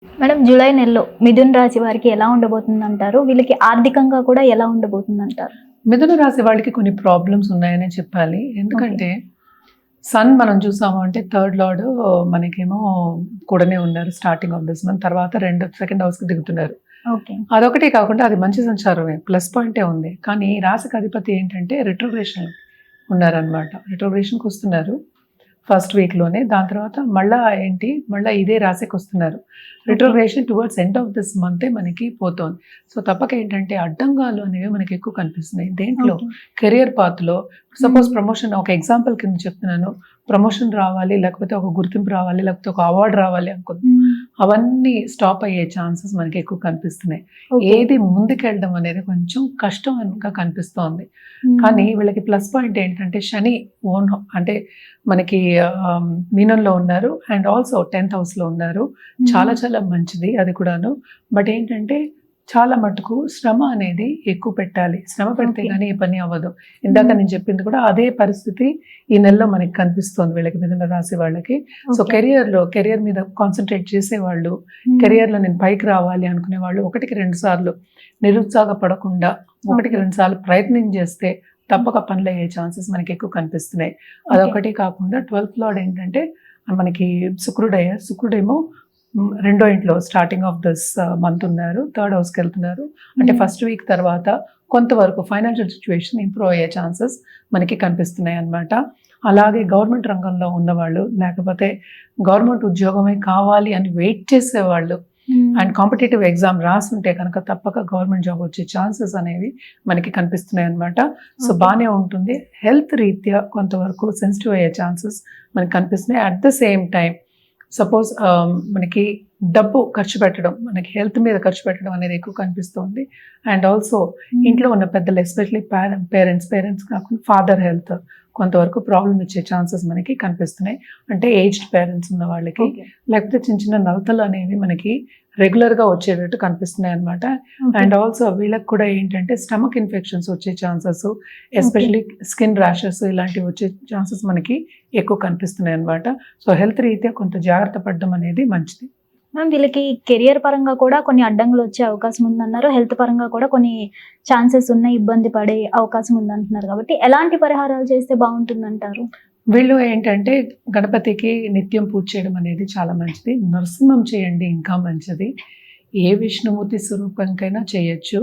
Madam July నెలలో మిథున్ రాశి వారికి ఎలా ఉండబోతుంది అంటారు? వీళ్ళకి ఆర్థికంగా కూడా ఎలా ఉండబోతుంది అంటారు? మిథున రాశి వాళ్ళకి కొన్ని ప్రాబ్లమ్స్ ఉన్నాయనే చెప్పాలి. ఎందుకంటే సన్ మనం చూసాము అంటే థర్డ్ లార్డ్ మనకేమో కూడానే ఉన్నారు స్టార్టింగ్ ఆఫ్ దిస్ మంత్. తర్వాత సెకండ్ హౌస్ కి దిగుతున్నారు. ఓకే. అదొకటే కాకుండా అది మంచి సంచారమే, ప్లస్ పాయింటే ఉంది. కానీ రాశికి అధిపతి ఏంటంటే రిట్రోగ్రేషన్ ఉన్నారనమాట. రిట్రోగ్రేషన్కి వస్తున్నారు ఫస్ట్ వీక్లోనే. దాని తర్వాత మళ్ళీ ఇదే రాశికి వస్తున్నారు. Retrogression towards end of this మంతే మనకి పోతోంది. సో తప్పక ఏంటంటే అడ్డంగాలు అనేవి మనకి ఎక్కువ కనిపిస్తున్నాయి దేంట్లో. కెరియర్ పాత్లో సపోజ్ ప్రమోషన్, ఒక ఎగ్జాంపుల్ కింద చెప్తున్నాను, ప్రమోషన్ రావాలి, లేకపోతే ఒక గుర్తింపు రావాలి, లేకపోతే ఒక అవార్డు రావాలి అనుకుంది, అవన్నీ స్టాప్ అయ్యే ఛాన్సెస్ మనకి ఎక్కువ కనిపిస్తున్నాయి. ఏది ముందుకెళ్ళడం అనేది కొంచెం కష్టంగా కనిపిస్తోంది. కానీ వీళ్ళకి ప్లస్ పాయింట్ ఏంటంటే శని ఓన్ అంటే మనకి మీనంలో ఉన్నారు అండ్ ఆల్సో 10th హౌస్లో ఉన్నారు. చాలా చాలా మంచిది అది కూడాను. బట్ ఏంటంటే చాలా మటుకు శ్రమ అనేది ఎక్కువ పెట్టాలి. శ్రమ పెడితే కానీ ఈ పని అవ్వదు. ఇందాక నేను చెప్పింది కూడా అదే పరిస్థితి ఈ నెలలో మనకి కనిపిస్తుంది వీళ్ళకి, మిథున రాశి వాళ్ళకి. సో కెరియర్ మీద కాన్సన్ట్రేట్ చేసేవాళ్ళు, కెరియర్లో నేను పైకి రావాలి అనుకునే వాళ్ళు 1-2 సార్లు నిరుత్సాహపడకుండా 1-2 సార్లు ప్రయత్నం చేస్తే తప్పక పనులు అయ్యే ఛాన్సెస్ మనకి ఎక్కువ కనిపిస్తున్నాయి. అదొకటి కాకుండా 12th లార్డ్ ఏంటంటే మనకి శుక్రుడేమో 2వ ఇంట్లో స్టార్టింగ్ ఆఫ్ దిస్ మంత్ ఉన్నారు. 3rd హౌస్కి వెళ్తున్నారు. అంటే ఫస్ట్ వీక్ తర్వాత కొంతవరకు ఫైనాన్షియల్ సిచ్యువేషన్ ఇంప్రూవ్ అయ్యే ఛాన్సెస్ మనకి కనిపిస్తున్నాయి అన్నమాట. అలాగే గవర్నమెంట్ రంగంలో ఉన్నవాళ్ళు, లేకపోతే గవర్నమెంట్ ఉద్యోగమే కావాలి అని వెయిట్ చేసేవాళ్ళు అండ్ కాంపిటేటివ్ ఎగ్జామ్ రాస్తుంటే కనుక తప్పక గవర్నమెంట్ జాబ్ వచ్చే ఛాన్సెస్ అనేవి మనకి కనిపిస్తున్నాయి అన్నమాట. సో బాగానే ఉంటుంది. హెల్త్ రీత్యా కొంతవరకు సెన్సిటివ్ అయ్యే ఛాన్సెస్ మనకి కనిపిస్తున్నాయి. At the same time suppose మనకి డబ్బు ఖర్చు పెట్టడం, మనకి హెల్త్ మీద ఖర్చు పెట్టడం అనేది ఎక్కువ కనిపిస్తుంది. అండ్ ఆల్సో ఇంట్లో ఉన్న పెద్దలు, ఎస్పెషలీ పేరెంట్స్ కాకుండా ఫాదర్ హెల్త్ కొంతవరకు ప్రాబ్లం ఇచ్చే ఛాన్సెస్ మనకి కనిపిస్తున్నాయి. అంటే ఏజ్డ్ పేరెంట్స్ ఉన్న వాళ్ళకి, లేకపోతే చిన్న చిన్న నలతలు అనేవి మనకి రెగ్యులర్గా వచ్చేటట్టు కనిపిస్తున్నాయి అనమాట. అండ్ ఆల్సో వీళ్ళకి కూడా ఏంటంటే స్టమక్ ఇన్ఫెక్షన్స్ వచ్చే ఛాన్సెస్, ఎస్పెషలీ స్కిన్ ర్యాషెస్ ఇలాంటివి వచ్చే ఛాన్సెస్ మనకి ఎక్కువ కనిపిస్తున్నాయి అనమాట. సో హెల్త్ రీత్యా కొంత జాగ్రత్త పడడం అనేది మంచిది. మ్యామ్ వీళ్ళకి కెరియర్ పరంగా కూడా కొన్ని అడ్డంకులు వచ్చే అవకాశం ఉందన్నారు. హెల్త్ పరంగా కూడా కొన్ని ఛాన్సెస్ ఉన్నాయి, ఇబ్బంది పడే అవకాశం ఉందంటున్నారు. కాబట్టి ఎలాంటి పరిహారాలు చేస్తే బాగుంటుందంటారు? వీళ్ళు ఏంటంటే గణపతికి నిత్యం పూజ చేయడం అనేది చాలా మంచిది. నరసింహం చేయండి ఇంకా మంచిది. ఏ విష్ణుమూర్తి స్వరూపంకైనా చేయొచ్చు.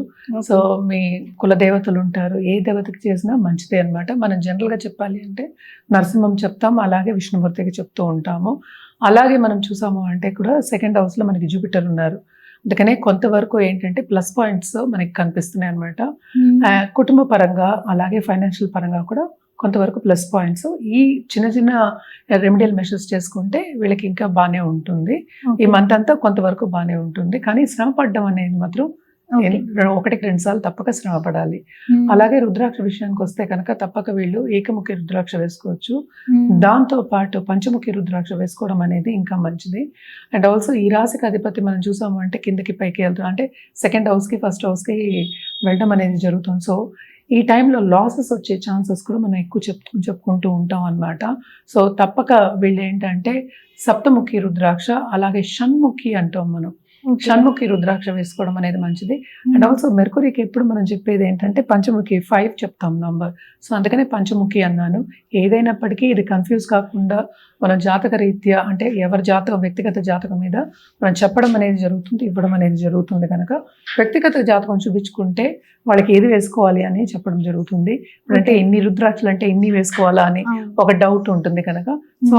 సో మీ కులదేవతలు ఉంటారు, ఏ దేవతకి చేసినా మంచిదే అనమాట. మనం జనరల్గా చెప్పాలి అంటే నరసింహం చెప్తాం, అలాగే విష్ణుమూర్తికి చెప్తూ ఉంటాము. అలాగే మనం చూసాము అంటే కూడా 2nd హౌస్లో మనకి జూపిటర్ ఉన్నారు. అందుకనే కొంతవరకు ఏంటంటే ప్లస్ పాయింట్స్ మనకి కనిపిస్తున్నాయి అనమాట. కుటుంబ పరంగా అలాగే ఫైనాన్షియల్ పరంగా కూడా కొంతవరకు ప్లస్ పాయింట్స్. ఈ చిన్న చిన్న రెమెడియల్ మెషర్స్ చేసుకుంటే వీళ్ళకి ఇంకా బాగానే ఉంటుంది. ఈ మంత్ అంతా కొంతవరకు బాగానే ఉంటుంది. కానీ శ్రమ పడడం అనేది మాత్రం 1-2 సార్లు తప్పక శ్రమ పడాలి. అలాగే రుద్రాక్ష విషయానికి వస్తే కనుక తప్పక వీళ్ళు ఏకముఖి రుద్రాక్ష వేసుకోవచ్చు. దాంతో పాటు పంచముఖి రుద్రాక్ష వేసుకోవడం అనేది ఇంకా మంచిది. అండ్ ఆల్సో ఈ రాశికి అధిపతి మనం చూసాము అంటే కిందకి పైకి వెళ్తాం, అంటే 2nd హౌస్కి 1st హౌస్కి వెళ్ళడం అనేది జరుగుతుంది. సో ఈ టైంలో లాసెస్ వచ్చే ఛాన్సెస్ కూడా మనం ఎక్కువ చెప్పుకుంటూ ఉంటాం అన్నమాట. సో తప్పక వీళ్ళు ఏంటంటే సప్తముఖి రుద్రాక్ష, అలాగే షణ్ముఖి అంటాం మనం, షణ్ముఖి రుద్రాక్ష వేసుకోవడం అనేది మంచిది. అండ్ ఆల్సో మెర్కురీకి ఎప్పుడు మనం చెప్పేది ఏంటంటే పంచముఖి 5 చెప్తాం నంబర్. సో అందుకనే పంచముఖి అన్నాను. ఏదైనప్పటికీ ఇది కన్ఫ్యూజ్ కాకుండా మన జాతక రీత్యా, అంటే ఎవరి జాతకం వ్యక్తిగత జాతకం మీద మనం చెప్పడం అనేది జరుగుతుంది, ఇవ్వడం అనేది జరుగుతుంది. కనుక వ్యక్తిగత జాతకం చూపించుకుంటే వాళ్ళకి ఏది వేసుకోవాలి అని చెప్పడం జరుగుతుంది. అంటే ఎన్ని రుద్రాక్షలు అంటే ఎన్ని వేసుకోవాలా అని ఒక డౌట్ ఉంటుంది కనుక. So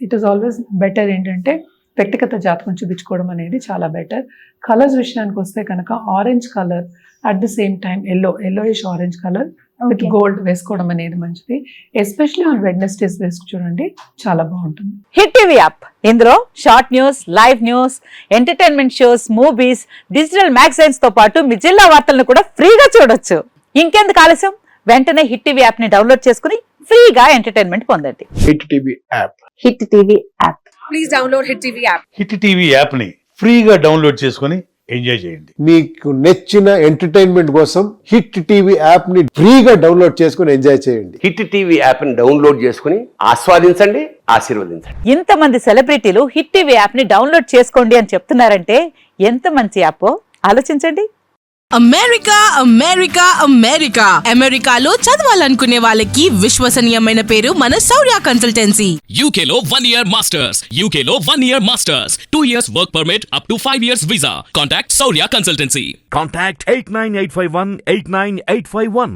it is always better ఏంటంటే వ్యక్తిగత జాతకం చూపించుకోవడం అనేది చాలా బెటర్. కలర్స్ విషయానికి వస్తే కనుక orange colour, at the same time yellowish orange colour with gold వేసుకోవడం అనేది మంచిది. ఎస్పెషల్లీ ఆన్ వెడ్నెస్డేస్ వేసుకు చూడండి, చాలా బాగుంటుంది. హిట్ టీవీ యాప్, ఇందులో short news, live news, entertainment shows, movies, digital magazines తో పాటు మీ జిల్లా వార్తలను కూడా ఫ్రీగా చూడొచ్చు. ఇంకెందుకు ఆలస్యం, వెంటనే హిట్ టీవీ యాప్ ని డౌన్లోడ్ చేసుకుని ఫ్రీగా ఎంటర్టైన్మెంట్ పొందండి. Hit TV app. Hit TV app. Please download Hit TV app. Hit TV యాప్ని ఫ్రీగా డౌన్లోడ్ చేసుకొని ఎంజాయ్ చేయండి. మీకు నచ్చిన ఎంటర్టైన్మెంట్ కోసం హిట్ టీవీ యాప్ ని ఫ్రీగా డౌన్లోడ్ చేసుకుని ఎంజాయ్ చేయండి. హిట్ టీవీ యాప్ ని డౌన్లోడ్ చేసుకుని ఆస్వాదించండి, ఆశీర్వదించండి. ఇంతమంది సెలబ్రిటీలు హిట్ టీవీ యాప్ ని డౌన్లోడ్ చేసుకోండి అని చెప్తున్నారంటే ఎంత మంచి యాప్ ఆలోచించండి. అమెరికా అమెరికా అమెరికా అమెరికాలో చదవాలనుకునే వాళ్ళకి విశ్వసనీయమైన పేరు మన శౌర్య కన్సల్టెన్సీ. UK లో 1 year masters. UK లో 1 year masters. 2 years work permit up to 5 years visa. Contact Saurya Consultancy. Contact 89851 89851.